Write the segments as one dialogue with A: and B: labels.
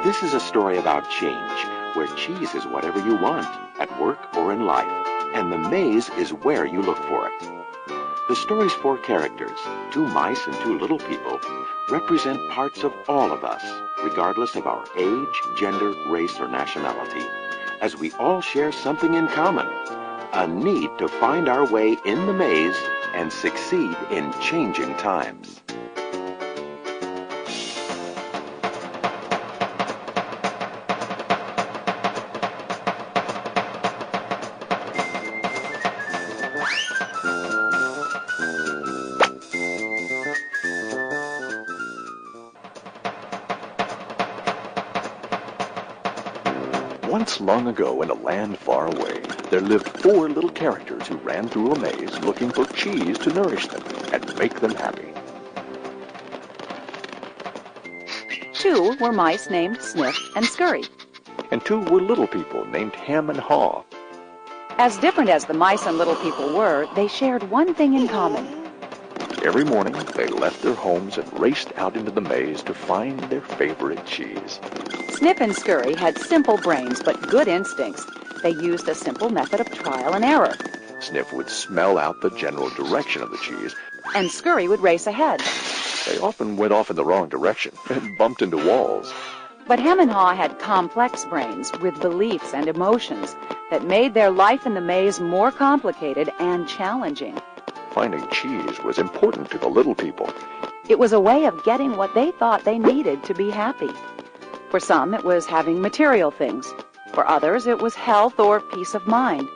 A: This is a story about change, where cheese is whatever you want, at work or in life, and the maze is where you look for it. The story's four characters, two mice and two little people, represent parts of all of us, regardless of our age, gender, race, or nationality, as we all share something in common, a need to find our way in the maze and succeed in changing times.
B: Once long ago in a land far away, there lived four little characters who ran through a maze looking for cheese to nourish them and make them happy.
C: Two were mice named Sniff and Scurry.
B: And two were little people named Ham and Haw.
C: As different as the mice and little people were, they shared one thing in common.
B: Every morning, they left their homes and raced out into the maze to find their favorite cheese.
C: Sniff and Scurry had simple brains but good instincts. They used a simple method of trial and error.
B: Sniff would smell out the general direction of the cheese,
C: and Scurry would race ahead.
B: They often went off in the wrong direction and bumped into walls.
C: But Ham and Haw had complex brains with beliefs and emotions that made their life in the maze more complicated and challenging.
B: Finding cheese was important to the little people.
C: It was a way of getting what they thought they needed to be happy. For some, it was having material things. For others, it was health or peace of mind.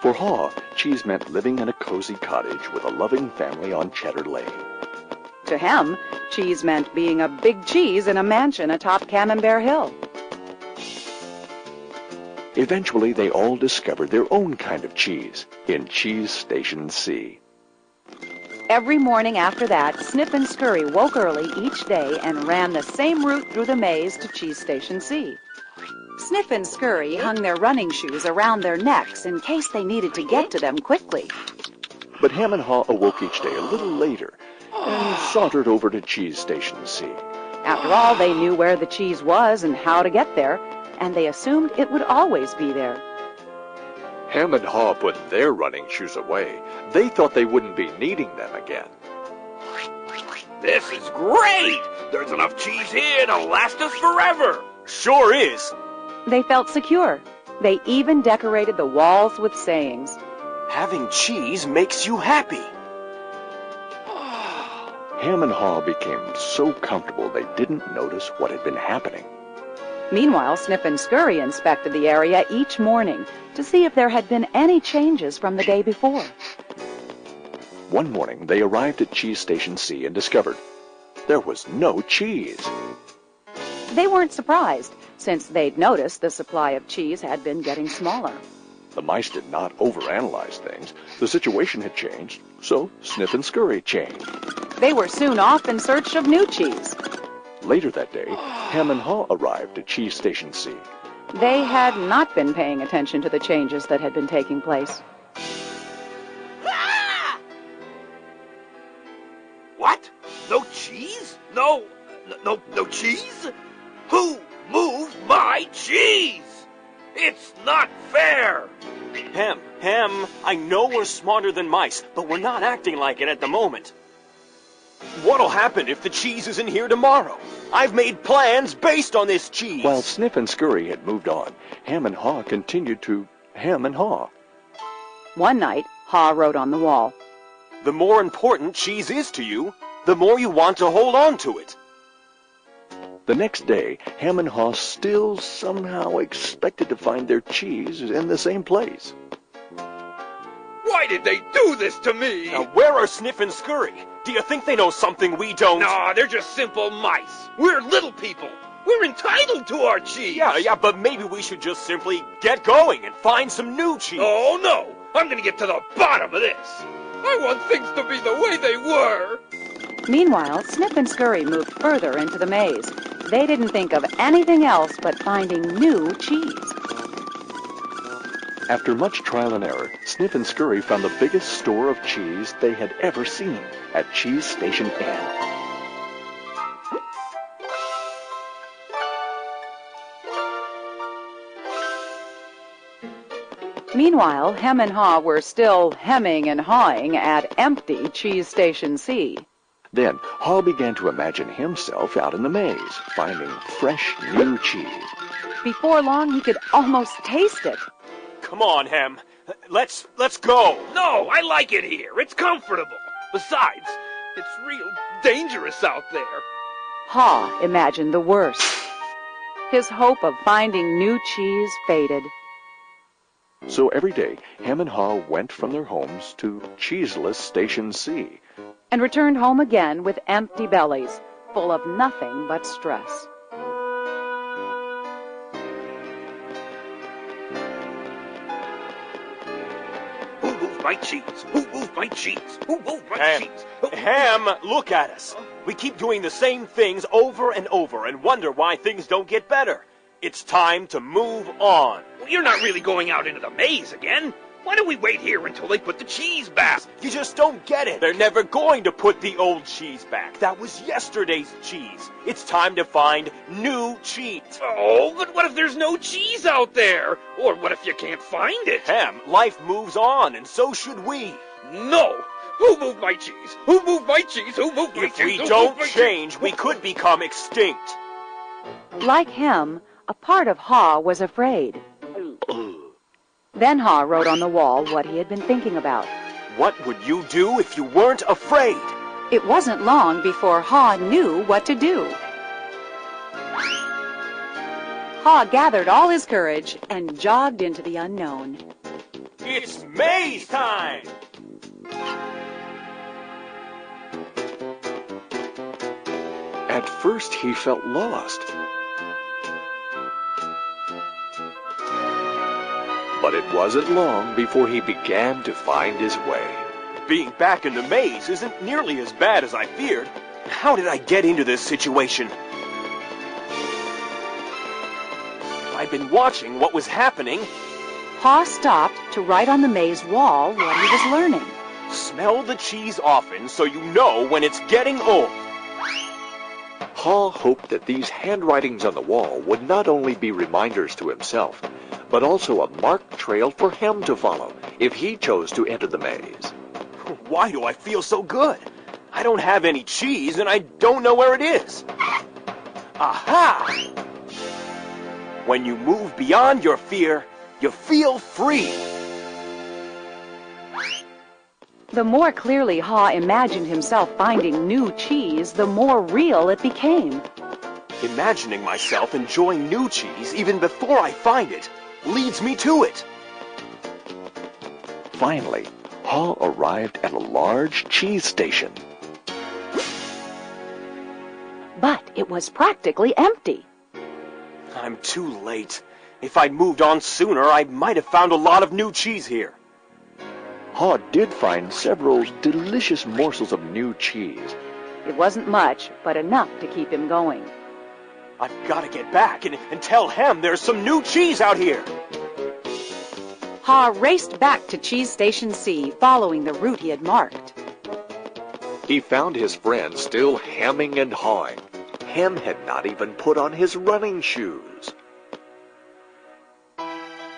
B: For Haw, cheese meant living in a cozy cottage with a loving family on Cheddar Lane.
C: To him, cheese meant being a big cheese in a mansion atop Camembert Hill.
B: Eventually, they all discovered their own kind of cheese in Cheese Station C.
C: Every morning after that, Sniff and Scurry woke early each day and ran the same route through the maze to Cheese Station C. Sniff and Scurry hung their running shoes around their necks in case they needed to get to them quickly.
B: But Ham and Haw awoke each day a little later and sauntered over to Cheese Station C.
C: After all, they knew where the cheese was and how to get there, and they assumed it would always be there.
B: Ham and Haw put their running shoes away. They thought they wouldn't be needing them again.
D: This is great! There's enough cheese here to last us forever!
E: Sure is!
C: They felt secure. They even decorated the walls with sayings.
E: Having cheese makes you happy.
B: Ham and Haw became so comfortable they didn't notice what had been happening.
C: Meanwhile, Sniff and Scurry inspected the area each morning to see if there had been any changes from the day before.
B: One morning, they arrived at Cheese Station C and discovered there was no cheese.
C: They weren't surprised, since they'd noticed the supply of cheese had been getting smaller.
B: The mice did not overanalyze things. The situation had changed, so Sniff and Scurry changed.
C: They were soon off in search of new cheese.
B: Later that day, Ham and Haw arrived at Cheese Station C.
C: They had not been paying attention to the changes that had been taking place.
D: What? No cheese? No cheese? Who moved my cheese? It's not fair!
E: Ham, I know we're smarter than mice, but we're not acting like it at the moment. What'll happen if the cheese isn't here tomorrow? I've made plans based on this cheese.
B: While Sniff and Scurry had moved on, Ham and Haw continued to Ham and Haw.
C: One night, Haw wrote on the wall,
E: "The more important cheese is to you, the more you want to hold on to it."
B: The next day, Ham and Haw still somehow expected to find their cheese in the same place.
D: Why did they do this to me?
E: Now, where are Sniff and Scurry? Do you think they know something we don't?
D: No, they're just simple mice. We're little people. We're entitled to our cheese.
E: Yeah, but maybe we should just simply get going and find some new cheese.
D: Oh, no. I'm going to get to the bottom of this. I want things to be the way they were.
C: Meanwhile, Sniff and Scurry moved further into the maze. They didn't think of anything else but finding new cheese.
B: After much trial and error, Sniff and Scurry found the biggest store of cheese they had ever seen at Cheese Station N.
C: Meanwhile, Hem and Haw were still hemming and hawing at empty Cheese Station C.
B: Then Haw began to imagine himself out in the maze, finding fresh new cheese.
C: Before long, he could almost taste it.
E: Come on, Hem. Let's go.
D: No, I like it here. It's comfortable. Besides, it's real dangerous out there.
C: Haw imagined the worst. His hope of finding new cheese faded.
B: So every day, Hem and Haw went from their homes to cheeseless Station C.
C: And returned home again with empty bellies, full of nothing but stress.
D: Who moved my cheese? Who moved my cheese? Who moved my
E: Ham,
D: cheese?
E: Ham, look at us. We keep doing the same things over and over and wonder why things don't get better. It's time to move on.
D: Well, you're not really going out into the maze again. Why don't we wait here until they put the cheese back?
E: You just don't get it. They're never going to put the old cheese back. That was yesterday's cheese. It's time to find new cheese.
D: Oh, but what if there's no cheese out there? Or what if you can't find it?
E: Ham, life moves on, and so should we.
D: No! Who moved my cheese? Who moved my cheese? Who moved my
E: If
D: cheese?
E: we
D: Who
E: don't
D: moved my
E: change,
D: cheese?
E: we could become extinct.
C: Like Hem, a part of Haw was afraid. Then Haw wrote on the wall what he had been thinking about.
E: What would you do if you weren't afraid?
C: It wasn't long before Haw knew what to do. Haw gathered all his courage and jogged into the unknown.
E: It's maze time!
B: At first, he felt lost. But it wasn't long before he began to find his way.
E: Being back in the maze isn't nearly as bad as I feared. How did I get into this situation? I'd been watching what was happening.
C: Haw stopped to write on the maze wall what he was learning.
E: Smell the cheese often so you know when it's getting old.
B: Haw hoped that these handwritings on the wall would not only be reminders to himself, but also a marked trail for Hem to follow if he chose to enter the maze.
E: Why do I feel so good? I don't have any cheese and I don't know where it is. Aha! When you move beyond your fear, you feel free.
C: The more clearly Haw imagined himself finding new cheese, the more real it became.
E: Imagining myself enjoying new cheese even before I find it leads me to it.
B: Finally, Haw arrived at a large cheese station.
C: But it was practically empty.
E: I'm too late. If I'd moved on sooner, I might have found a lot of new cheese here.
B: Haw did find several delicious morsels of new cheese.
C: It wasn't much, but enough to keep him going.
E: I've got to get back and tell Hem there's some new cheese out here.
C: Haw raced back to Cheese Station C, following the route he had marked.
B: He found his friend still hemming and hawing. Hem had not even put on his running shoes.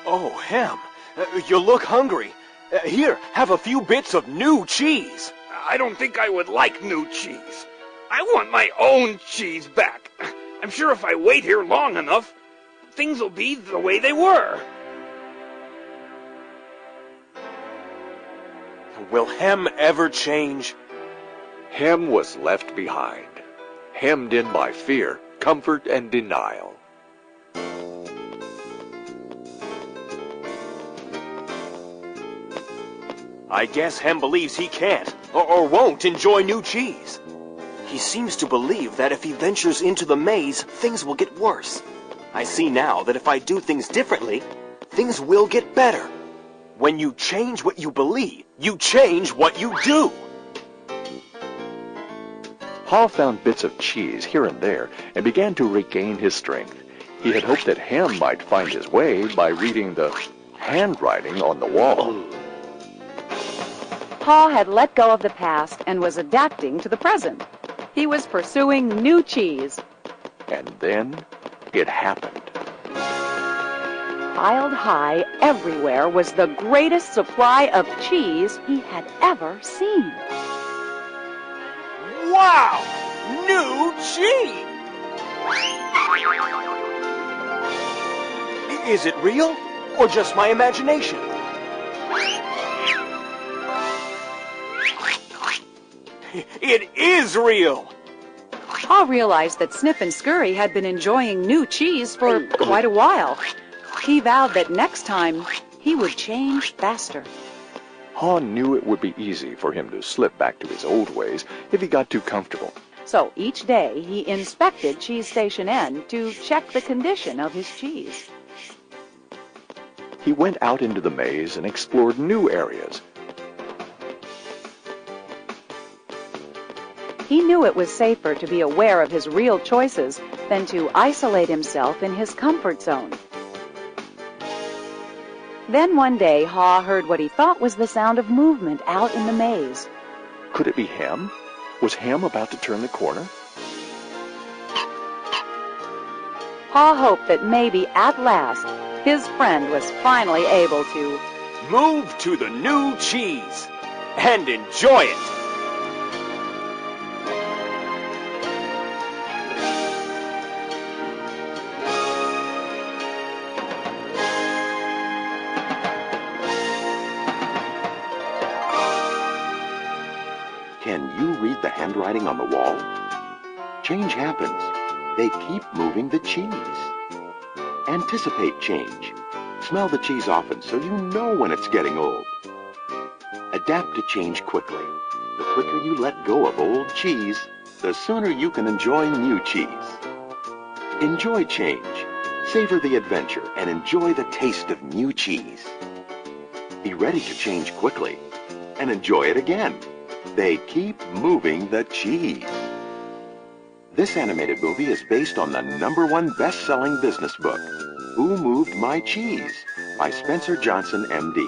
E: Oh, Hem, you look hungry. Here, have a few bits of new cheese.
D: I don't think I would like new cheese. I want my own cheese back. I'm sure if I wait here long enough, things will be the way they were.
E: Will Hem ever change?
B: Hem was left behind, hemmed in by fear, comfort, and denial.
E: I guess Hem believes he can't, or won't enjoy new cheese. He seems to believe that if he ventures into the maze, things will get worse. I see now that if I do things differently, things will get better. When you change what you believe, you change what you do.
B: Haw found bits of cheese here and there and began to regain his strength. He had hoped that Hem might find his way by reading the handwriting on the wall.
C: Haw had let go of the past and was adapting to the present. He was pursuing new cheese.
B: And then it happened.
C: piled high everywhere was the greatest supply of cheese he had ever seen.
E: Wow! New cheese! Is it real or just my imagination? It is real!
C: Pa realized that Snip and Scurry had been enjoying new cheese for quite a while. He vowed that next time he would change faster.
B: Haw knew it would be easy for him to slip back to his old ways if he got too comfortable.
C: So each day he inspected Cheese Station N to check the condition of his cheese.
B: He went out into the maze and explored new areas.
C: He knew it was safer to be aware of his real choices than to isolate himself in his comfort zone. Then one day, Haw heard what he thought was the sound of movement out in the maze.
B: Could it be Hem? Was Hem about to turn the corner?
C: Haw hoped that maybe at last his friend was finally able to
E: Move to the new cheese and enjoy it!
A: Can you read the handwriting on the wall? Change happens. They keep moving the cheese. Anticipate change. Smell the cheese often so you know when it's getting old. Adapt to change quickly. The quicker you let go of old cheese, the sooner you can enjoy new cheese. Enjoy change. Savor the adventure and enjoy the taste of new cheese. Be ready to change quickly and enjoy it again. They keep moving the cheese. This animated movie is based on the #1 best-selling business book, Who Moved My Cheese? By Spencer Johnson, MD.